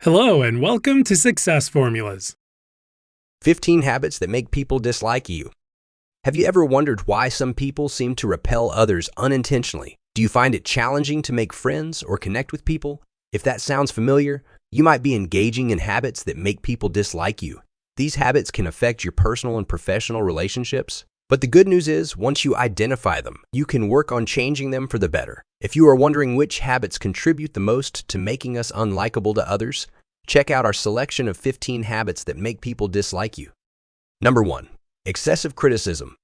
Hello and welcome to Success Formulas. 15 habits that make people dislike you. Have you ever wondered why some people seem to repel others unintentionally? Do you find it challenging to make friends or connect with people? If that sounds familiar, you might be engaging in habits that make people dislike you. These habits can affect your personal and professional relationships. But the good news is, once you identify them, you can work on changing them for the better. If you are wondering which habits contribute the most to making us unlikable to others, check out our selection of 15 habits that make people dislike you. Number 1. Excessive criticism.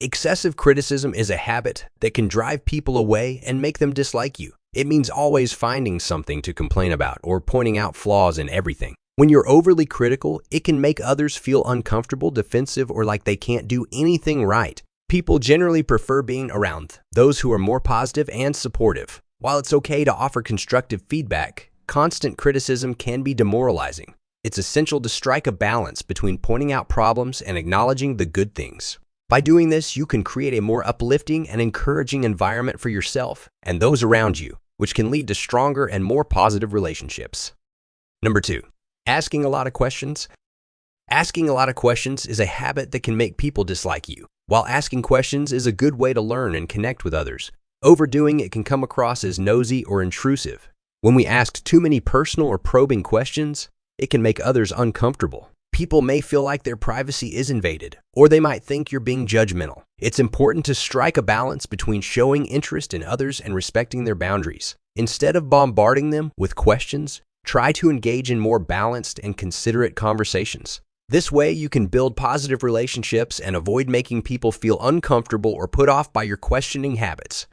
Excessive criticism is a habit that can drive people away and make them dislike you. It means always finding something to complain about or pointing out flaws in everything. When you're overly critical, it can make others feel uncomfortable, defensive, or like they can't do anything right. People generally prefer being around those who are more positive and supportive. While it's okay to offer constructive feedback, constant criticism can be demoralizing. It's essential to strike a balance between pointing out problems and acknowledging the good things. By doing this, you can create a more uplifting and encouraging environment for yourself and those around you, which can lead to stronger and more positive relationships. Number 2. Asking a lot of questions. Asking a lot of questions is a habit that can make people dislike you. While asking questions is a good way to learn and connect with others, overdoing it can come across as nosy or intrusive. When we ask too many personal or probing questions, it can make others uncomfortable. People may feel like their privacy is invaded, or they might think you're being judgmental. It's important to strike a balance between showing interest in others and respecting their boundaries. Instead of bombarding them with questions, try to engage in more balanced and considerate conversations. This way, you can build positive relationships and avoid making people feel uncomfortable or put off by your questioning habits.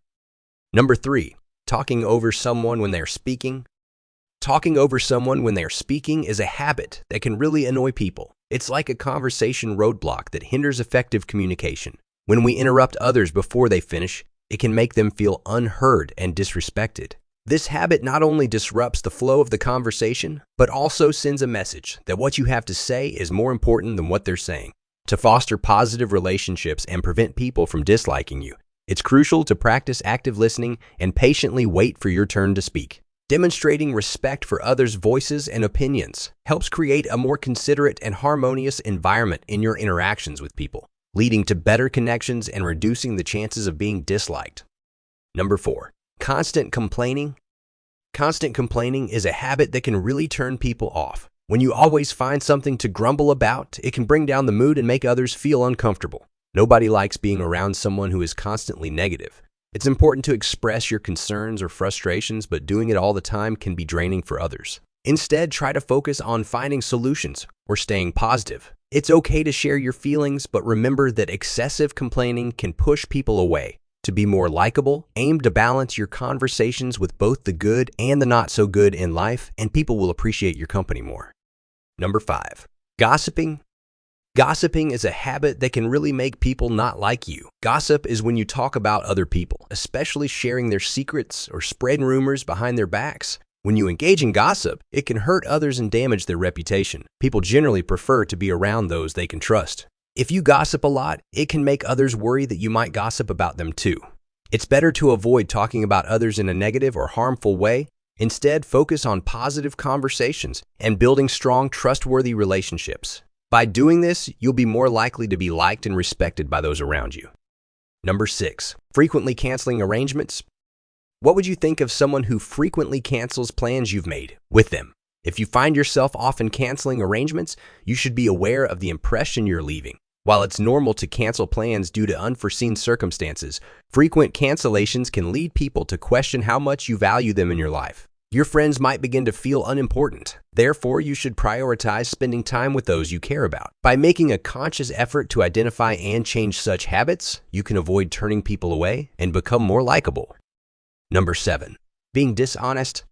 Number 3. Talking over someone when they're speaking. Talking over someone when they're speaking is a habit that can really annoy people. It's like a conversation roadblock that hinders effective communication. When we interrupt others before they finish, it can make them feel unheard and disrespected. This habit not only disrupts the flow of the conversation, but also sends a message that what you have to say is more important than what they're saying. To foster positive relationships and prevent people from disliking you, it's crucial to practice active listening and patiently wait for your turn to speak. Demonstrating respect for others' voices and opinions helps create a more considerate and harmonious environment in your interactions with people, leading to better connections and reducing the chances of being disliked. Number 4. Constant complaining. Constant complaining is a habit that can really turn people off. When you always find something to grumble about, it can bring down the mood and make others feel uncomfortable. Nobody likes being around someone who is constantly negative. It's important to express your concerns or frustrations, but doing it all the time can be draining for others. Instead, try to focus on finding solutions or staying positive. It's okay to share your feelings, but remember that excessive complaining can push people away. To be more likable, aim to balance your conversations with both the good and the not so good in life, and people will appreciate your company more. Number 5. Gossiping. Gossiping is a habit that can really make people not like you. Gossip is when you talk about other people, especially sharing their secrets or spreading rumors behind their backs. When you engage in gossip, it can hurt others and damage their reputation. People generally prefer to be around those they can trust. If you gossip a lot, it can make others worry that you might gossip about them too. It's better to avoid talking about others in a negative or harmful way. Instead, focus on positive conversations and building strong, trustworthy relationships. By doing this, you'll be more likely to be liked and respected by those around you. Number 6. Frequently canceling arrangements. What would you think of someone who frequently cancels plans you've made with them? If you find yourself often canceling arrangements, you should be aware of the impression you're leaving. While it's normal to cancel plans due to unforeseen circumstances, frequent cancellations can lead people to question how much you value them in your life. Your friends might begin to feel unimportant. Therefore, you should prioritize spending time with those you care about. By making a conscious effort to identify and change such habits, you can avoid turning people away and become more likable. Number 7. Being dishonest.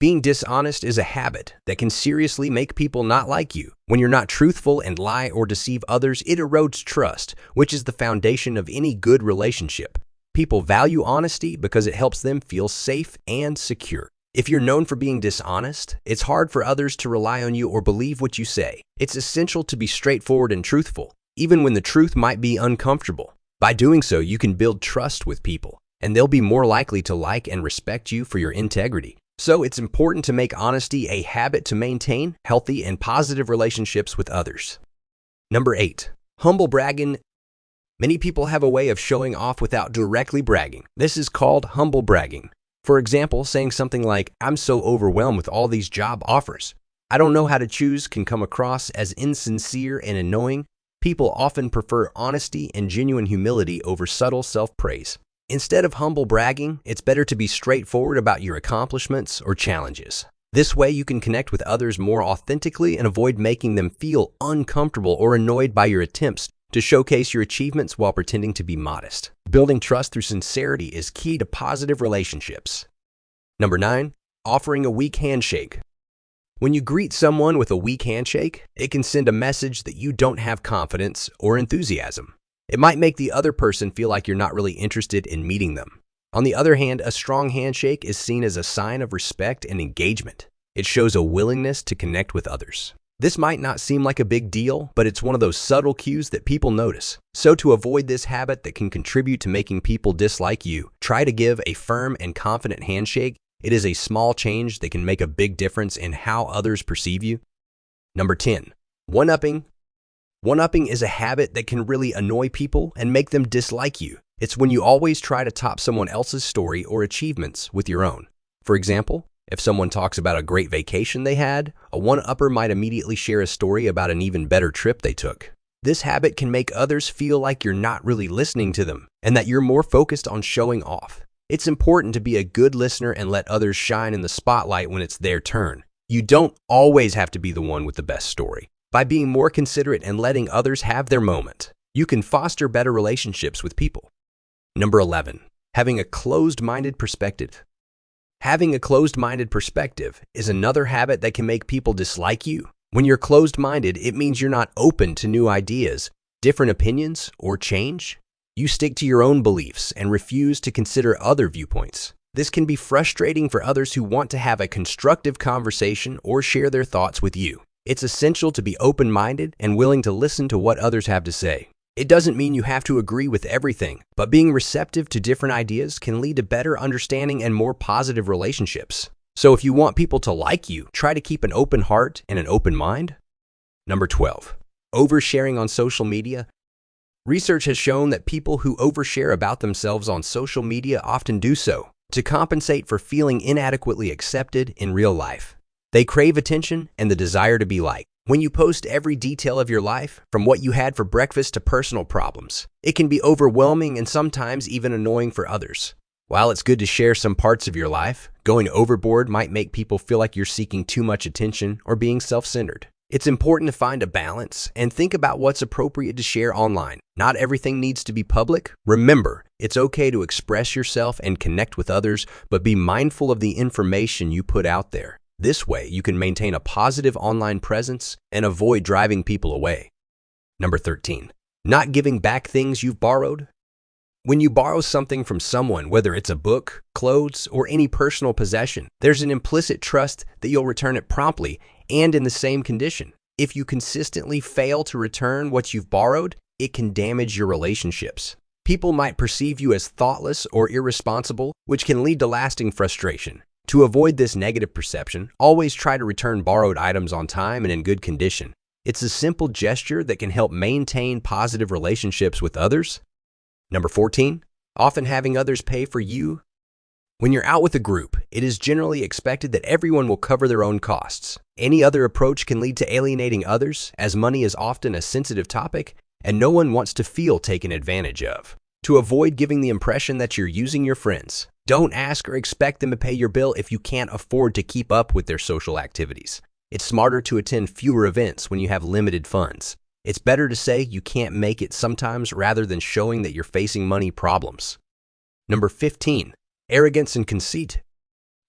Being dishonest is a habit that can seriously make people not like you. When you're not truthful and lie or deceive others, it erodes trust, which is the foundation of any good relationship. People value honesty because it helps them feel safe and secure. If you're known for being dishonest, it's hard for others to rely on you or believe what you say. It's essential to be straightforward and truthful, even when the truth might be uncomfortable. By doing so, you can build trust with people, and they'll be more likely to like and respect you for your integrity. So it's important to make honesty a habit to maintain healthy and positive relationships with others. Number 8. Humble bragging. Many people have a way of showing off without directly bragging. This is called humble bragging. For example, saying something like, "I'm so overwhelmed with all these job offers. I don't know how to choose," can come across as insincere and annoying. People often prefer honesty and genuine humility over subtle self-praise. Instead of humble bragging, it's better to be straightforward about your accomplishments or challenges. This way, you can connect with others more authentically and avoid making them feel uncomfortable or annoyed by your attempts to showcase your achievements while pretending to be modest. Building trust through sincerity is key to positive relationships. Number 9. Offering a weak handshake. When you greet someone with a weak handshake, it can send a message that you don't have confidence or enthusiasm. It might make the other person feel like you're not really interested in meeting them. On the other hand, a strong handshake is seen as a sign of respect and engagement. It shows a willingness to connect with others. This might not seem like a big deal, but it's one of those subtle cues that people notice. So to avoid this habit that can contribute to making people dislike you, try to give a firm and confident handshake. It is a small change that can make a big difference in how others perceive you. Number 10. One-upping. One-upping is a habit that can really annoy people and make them dislike you. It's when you always try to top someone else's story or achievements with your own. For example, if someone talks about a great vacation they had, a one-upper might immediately share a story about an even better trip they took. This habit can make others feel like you're not really listening to them and that you're more focused on showing off. It's important to be a good listener and let others shine in the spotlight when it's their turn. You don't always have to be the one with the best story. By being more considerate and letting others have their moment, you can foster better relationships with people. Number 11. Having a closed-minded perspective. Having a closed-minded perspective is another habit that can make people dislike you. When you're closed-minded, it means you're not open to new ideas, different opinions, or change. You stick to your own beliefs and refuse to consider other viewpoints. This can be frustrating for others who want to have a constructive conversation or share their thoughts with you. It's essential to be open-minded and willing to listen to what others have to say. It doesn't mean you have to agree with everything, but being receptive to different ideas can lead to better understanding and more positive relationships. So if you want people to like you, try to keep an open heart and an open mind. Number 12. Oversharing on social media. Research has shown that people who overshare about themselves on social media often do so to compensate for feeling inadequately accepted in real life. They crave attention and the desire to be liked. When you post every detail of your life, from what you had for breakfast to personal problems, it can be overwhelming and sometimes even annoying for others. While it's good to share some parts of your life, going overboard might make people feel like you're seeking too much attention or being self-centered. It's important to find a balance and think about what's appropriate to share online. Not everything needs to be public. Remember, it's okay to express yourself and connect with others, but be mindful of the information you put out there. This way, you can maintain a positive online presence and avoid driving people away. Number 13. Not giving back things you've borrowed. When you borrow something from someone, whether it's a book, clothes, or any personal possession, there's an implicit trust that you'll return it promptly and in the same condition. If you consistently fail to return what you've borrowed, it can damage your relationships. People might perceive you as thoughtless or irresponsible, which can lead to lasting frustration. To avoid this negative perception, always try to return borrowed items on time and in good condition. It's a simple gesture that can help maintain positive relationships with others. Number 14. Often having others pay for you. When you're out with a group, it is generally expected that everyone will cover their own costs. Any other approach can lead to alienating others, as money is often a sensitive topic, and no one wants to feel taken advantage of. To avoid giving the impression that you're using your friends, don't ask or expect them to pay your bill if you can't afford to keep up with their social activities. It's smarter to attend fewer events when you have limited funds. It's better to say you can't make it sometimes rather than showing that you're facing money problems. Number 15. Arrogance and conceit.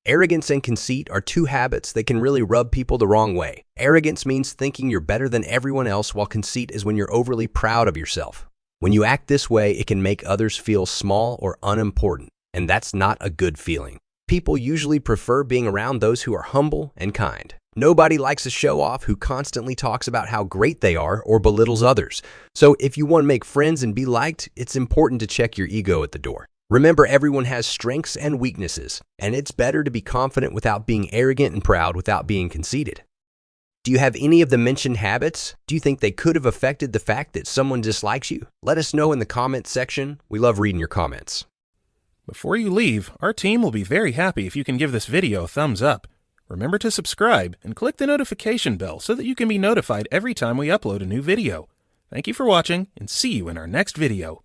Arrogance and conceit are two habits that can really rub people the wrong way. Arrogance means thinking you're better than everyone else, while conceit is when you're overly proud of yourself. When you act this way, it can make others feel small or unimportant, and that's not a good feeling. People usually prefer being around those who are humble and kind. Nobody likes a show-off who constantly talks about how great they are or belittles others. So if you want to make friends and be liked, it's important to check your ego at the door. Remember, everyone has strengths and weaknesses, and it's better to be confident without being arrogant and proud without being conceited. Do you have any of the mentioned habits? Do you think they could have affected the fact that someone dislikes you? Let us know in the comments section. We love reading your comments. Before you leave, our team will be very happy if you can give this video a thumbs up. Remember to subscribe and click the notification bell so that you can be notified every time we upload a new video. Thank you for watching, and see you in our next video.